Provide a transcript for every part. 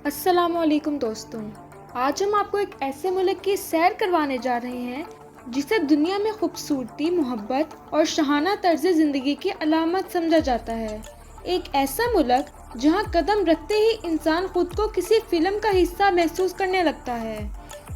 अस्सलाम वालेकुम दोस्तों। आज हम आपको एक ऐसे मुल्क की सैर करवाने जा रहे हैं जिसे दुनिया में खूबसूरती, मोहब्बत और शाहाना तर्ज ज़िंदगी की अलामत समझा जाता है। एक ऐसा मुल्क जहां कदम रखते ही इंसान खुद को किसी फिल्म का हिस्सा महसूस करने लगता है,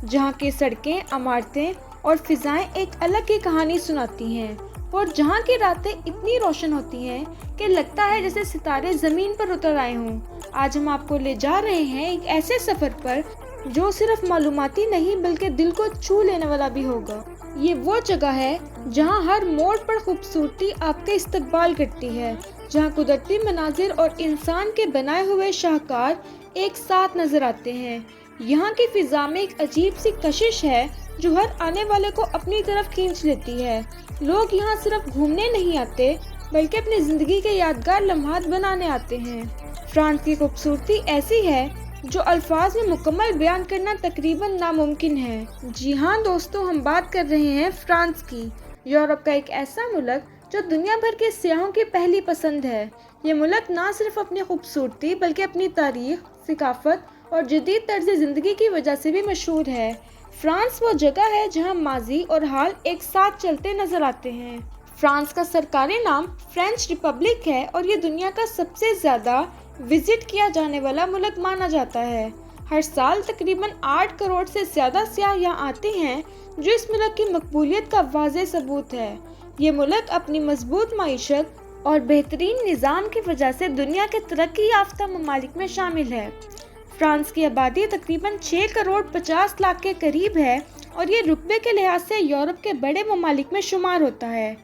जहां की सड़कें, इमारतें और फिजाएं एक अलग ही कहानी सुनाती हैं और जहां की रातें इतनी रोशन होती हैं कि लगता है जैसे सितारे ज़मीन पर उतर आए हों। आज हम आपको ले जा रहे हैं एक ऐसे सफ़र पर जो सिर्फ मालूमाती नहीं बल्कि दिल को छू लेने वाला भी होगा। ये वो जगह है जहां हर मोड़ पर खूबसूरती आपका इस्तकबाल करती है, जहां कुदरती मनाजिर और इंसान के बनाए हुए शाहकार एक साथ नजर आते हैं। यहाँ की फिजा में एक अजीब सी कशिश है जो हर आने वाले को अपनी तरफ खींच लेती है। लोग यहाँ सिर्फ घूमने नहीं आते बल्कि अपनी ज़िंदगी के यादगार लम्हात बनाने आते हैं। फ्रांस की खूबसूरती ऐसी है जो अल्फाज में मुकम्मल बयान करना तकरीबन नामुमकिन है। जी हाँ दोस्तों, हम बात कर रहे हैं फ्रांस की, यूरोप का एक ऐसा मुल्क जो दुनिया भर के सियाहों की पहली पसंद है। ये मुल्क ना सिर्फ अपनी खूबसूरती बल्कि अपनी तारीख, सिकाफत और जदीद तर्ज ज़िंदगी की वजह से भी मशहूर है। फ्रांस वो जगह है जहाँ माजी और हाल एक साथ चलते नजर आते हैं। फ्रांस का सरकारी नाम फ्रेंच रिपब्लिक है और ये दुनिया का सबसे ज़्यादा विजिट किया जाने वाला मुल्क माना जाता है। हर साल तकरीबन 8 करोड़ से ज़्यादा सियाह यहाँ आते हैं, जो इस मुल्क की मकबूलियत का वाज़ेह सबूत है। ये मुल्क अपनी मजबूत मईशत और बेहतरीन निज़ाम की वजह से दुनिया के तरक्की याफ्ता ममालिक में शामिल है। फ्रांस की आबादी तकरीबन 6 करोड़ 50 लाख के करीब है और ये रुकबे के लिहाज से यूरोप के बड़े ममालिक में शुमार होता है।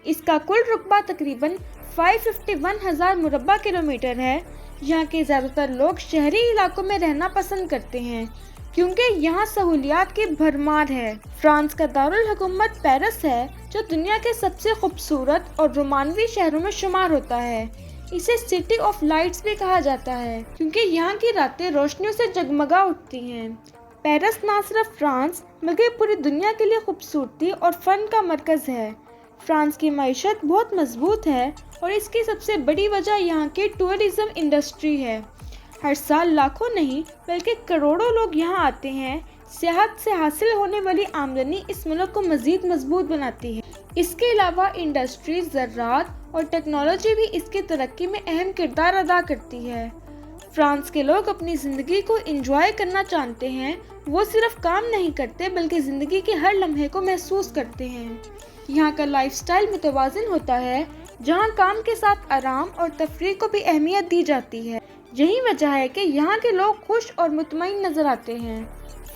इसका कुल रुकबा तकरीबन 551,000 मुरब्बा किलोमीटर है। यहाँ के ज़्यादातर लोग शहरी इलाकों में रहना पसंद करते हैं क्योंकि यहाँ सहूलियात की भरमार है। फ्रांस का दारुल हुकूमत पेरिस है जो दुनिया के सबसे खूबसूरत और रोमानवी शहरों में शुमार होता है। इसे सिटी ऑफ लाइट्स भी कहा जाता है क्योंकि यहाँ की रातें रोशनियों से जगमगा उठती हैं। पेरिस ना सिर्फ फ्रांस बल्कि पूरी दुनिया के लिए खूबसूरती और फन का मरकज़ है। फ्रांस की मईशत बहुत मजबूत है और इसकी सबसे बड़ी वजह यहाँ की टूरिज्म इंडस्ट्री है। हर साल लाखों नहीं बल्कि करोड़ों लोग यहाँ आते हैं। सियाहत से हासिल होने वाली आमदनी इस मुल्क को मज़ीद मजबूत बनाती है। इसके अलावा इंडस्ट्रीज, ज़राअत और टेक्नोलॉजी भी इसकी तरक्की में अहम किरदार अदा करती है। फ्रांस के लोग अपनी ज़िंदगी को एंजॉय करना जानते हैं। वो सिर्फ काम नहीं करते बल्कि ज़िंदगी के हर लम्हे को महसूस करते हैं। यहाँ का लाइफस्टाइल मुतवाज़िन होता है, जहाँ काम के साथ आराम और तफरीह को भी अहमियत दी जाती है। यही वजह है कि यहाँ के लोग खुश और मुतमईन नज़र आते हैं।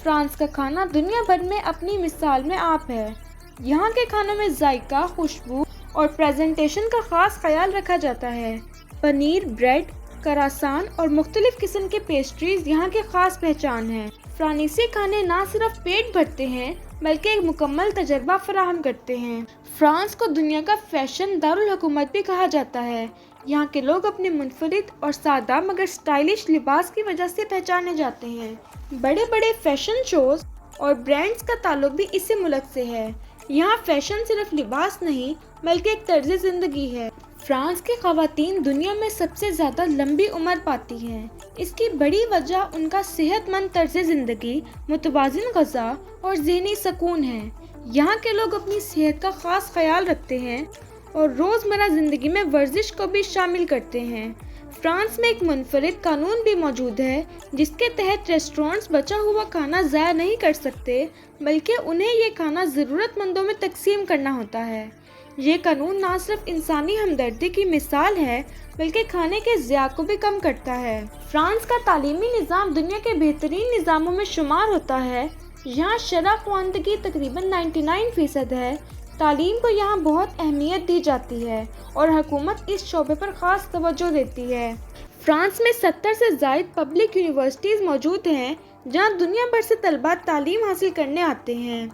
फ्रांस का खाना दुनिया भर में अपनी मिसाल में आप है। यहाँ के खानों में जायका, खुशबू और प्रेजेंटेशन का ख़ास ख्याल रखा जाता है। पनीर, ब्रेड, करासान और मुख्तलिफ किस्म के पेस्ट्रीज यहाँ की ख़ास पहचान है। फ्रांसीसी खाने ना सिर्फ पेट भरते हैं बल्कि एक मुकम्मल तजर्बा फराहम करते हैं। फ्रांस को दुनिया का फैशन दारुल हुकूमत भी कहा जाता है। यहाँ के लोग अपने मुनफरिद और सादा मगर स्टाइलिश लिबास की वजह से पहचाने जाते हैं। बड़े बड़े फैशन शोज और ब्रांड्स का ताल्लुक भी इसी मुल्क से है। यहाँ फैशन सिर्फ लिबास नहीं बल्कि एक तर्ज ज़िंदगी है। फ्रांस की ख़वातीन दुनिया में सबसे ज़्यादा लंबी उम्र पाती हैं। इसकी बड़ी वजह उनका सेहतमंद तर्ज ज़िंदगी, मुतवाज़िन ग़िज़ा और ज़हनी सुकून है। यहाँ के लोग अपनी सेहत का ख़ास ख्याल रखते हैं और रोज़मर्रा ज़िंदगी में वर्जिश को भी शामिल करते हैं। फ्रांस में एक मुनफरिद कानून भी मौजूद है जिसके तहत रेस्टोरेंट्स बचा हुआ खाना ज़ाया नहीं कर सकते बल्कि उन्हें ये खाना ज़रूरतमंदों में तकसीम करना होता है। ये कानून ना सिर्फ इंसानी हमदर्दी की मिसाल है बल्कि खाने के ज़िया को भी कम करता है। फ्रांस का तालीमी निज़ाम दुनिया के बेहतरीन निज़ामों में शुमार होता है। यहाँ शरह ख्वानदगी तकरीबन 99% है। तालीम को यहाँ बहुत अहमियत दी जाती है और हुकूमत इस शोबे पर ख़ास तवज्जो देती है। फ्रांस में 70 से ज़ायद पब्लिक यूनिवर्सिटीज़ मौजूद हैं जहाँ दुनिया भर से तलबा तालीम हासिल करने आते हैं।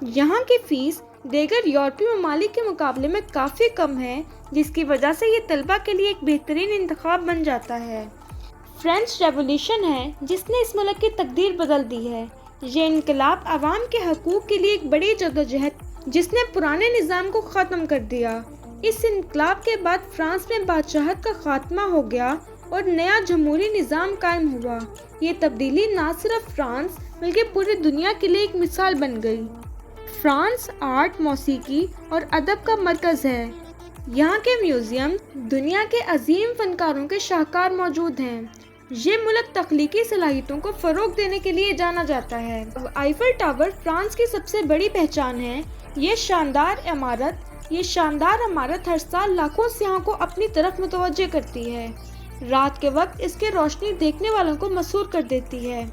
यहाँ की फ़ीस दीगर यूरोपीय ममालिक के मुकाबले में काफ़ी कम है, जिसकी वजह से ये तलबा के लिए एक बेहतरीन इंतखाब बन जाता है। फ्रेंच रेवोल्यूशन है जिसने इस मुल्क की तकदीर बदल दी है। ये इनकलाब आवाम के हकूक़ के लिए एक बड़ी जदोजहद जिसने पुराने निज़ाम को ख़त्म कर दिया। इस इनकलाब के बाद फ्रांस में बादशाहत का खात्मा हो गया اور نیا جمہوری نظام قائم ہوا۔ یہ تبدیلی نہ صرف فرانس بلکہ پوری دنیا کے لیے ایک مثال بن گئی۔ فرانس آرٹ، موسیقی اور ادب کا مرکز ہے۔ یہاں کے میوزیم دنیا کے عظیم فنکاروں کے شاہکار موجود ہیں۔ یہ ملک تخلیقی صلاحیتوں کو فروغ دینے کے لیے جانا جاتا ہے۔ آئیفل ٹاور فرانس کی سب سے بڑی پہچان ہے۔ یہ شاندار عمارت ہر سال لاکھوں سیاحوں کو اپنی طرف متوجہ کرتی ہے۔ رات کے وقت اس کی روشنی دیکھنے والوں کو مسحور کر دیتی ہے۔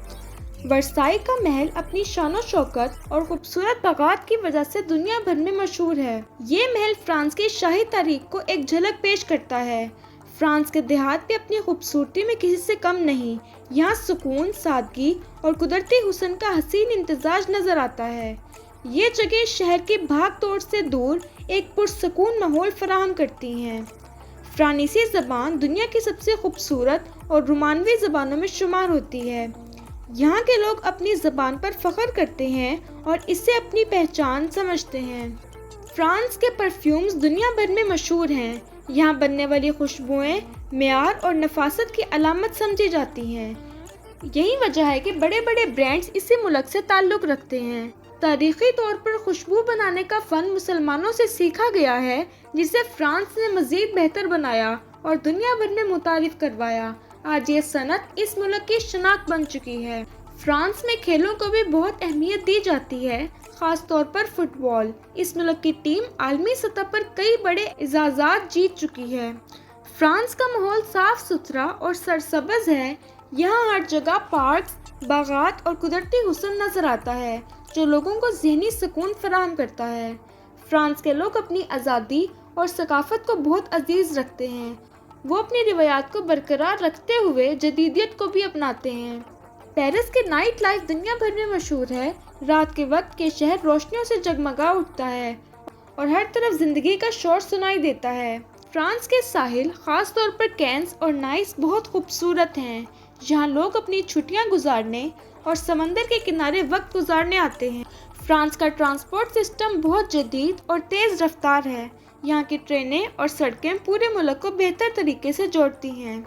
ورسائی کا محل اپنی شان و شوکت اور خوبصورت باغات کی وجہ سے دنیا بھر میں مشہور ہے۔ یہ محل فرانس کی شاہی تاریخ کو ایک جھلک پیش کرتا ہے۔ فرانس کے دیہات بھی اپنی خوبصورتی میں کسی سے کم نہیں۔ یہاں سکون، سادگی اور قدرتی حسن کا حسین امتزاج نظر آتا ہے۔ یہ جگہ شہر کی بھاگ دوڑ سے دور ایک پرسکون ماحول فراہم کرتی ہیں۔ فرانسیسی زبان دنیا کی سب سے خوبصورت اور رومانوی زبانوں میں شمار ہوتی ہے۔ یہاں کے لوگ اپنی زبان پر فخر کرتے ہیں اور اسے اپنی پہچان سمجھتے ہیں۔ فرانس کے پرفیومز دنیا بھر میں مشہور ہیں۔ یہاں بننے والی خوشبوئیں معیار اور نفاست کی علامت سمجھی جاتی ہیں۔ یہی وجہ ہے کہ بڑے بڑے برانڈز اسی ملک سے تعلق رکھتے ہیں۔ تاریخی طور پر خوشبو بنانے کا فن مسلمانوں سے سیکھا گیا ہے، جسے فرانس نے مزید بہتر بنایا اور دنیا بھر میں متعارف کروایا۔ آج یہ صنعت اس ملک کی شناخت بن چکی ہے۔ فرانس میں کھیلوں کو بھی بہت اہمیت دی جاتی ہے، خاص طور پر فٹ بال۔ اس ملک کی ٹیم عالمی سطح پر کئی بڑے اعزازات جیت چکی ہے۔ فرانس کا ماحول صاف ستھرا اور سرسبز ہے۔ یہاں ہر جگہ پارکس، باغات اور قدرتی حسن نظر آتا ہے، جو لوگوں کو ذہنی سکون فراہم کرتا ہے۔ فرانس کے لوگ اپنی آزادی اور ثقافت کو بہت عزیز رکھتے ہیں۔ وہ اپنی روایات کو برقرار رکھتے ہوئے جدیدیت کو بھی اپناتے ہیں۔ پیرس کی نائٹ لائف دنیا بھر میں مشہور ہے۔ رات کے وقت کے شہر روشنیوں سے جگمگا اٹھتا ہے اور ہر طرف زندگی کا شور سنائی دیتا ہے۔ فرانس کے ساحل، خاص طور پر کینز اور نائس، بہت خوبصورت ہیں۔ یہاں لوگ اپنی چھٹیاں گزارنے اور سمندر کے کنارے وقت گزارنے آتے ہیں۔ فرانس کا ٹرانسپورٹ سسٹم بہت جدید اور تیز رفتار ہے۔ یہاں کی ٹرینیں اور سڑکیں پورے ملک کو بہتر طریقے سے جوڑتی ہیں۔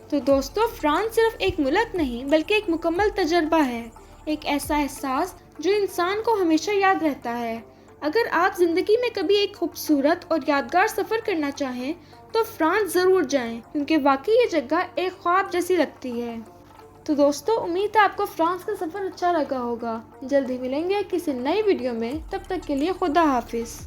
تو دوستو، فرانس صرف ایک ملک نہیں بلکہ ایک مکمل تجربہ ہے، ایک ایسا احساس جو انسان کو ہمیشہ یاد رہتا ہے۔ اگر آپ زندگی میں کبھی ایک خوبصورت اور یادگار سفر کرنا چاہیں تو فرانس ضرور جائیں، کیونکہ واقعی یہ جگہ ایک خواب جیسی لگتی ہے۔ تو دوستو، امید ہے آپ کو فرانس کا سفر اچھا لگا ہوگا۔ جلد ہی ملیں گے کسی نئی ویڈیو میں، تب تک کے لیے خدا حافظ۔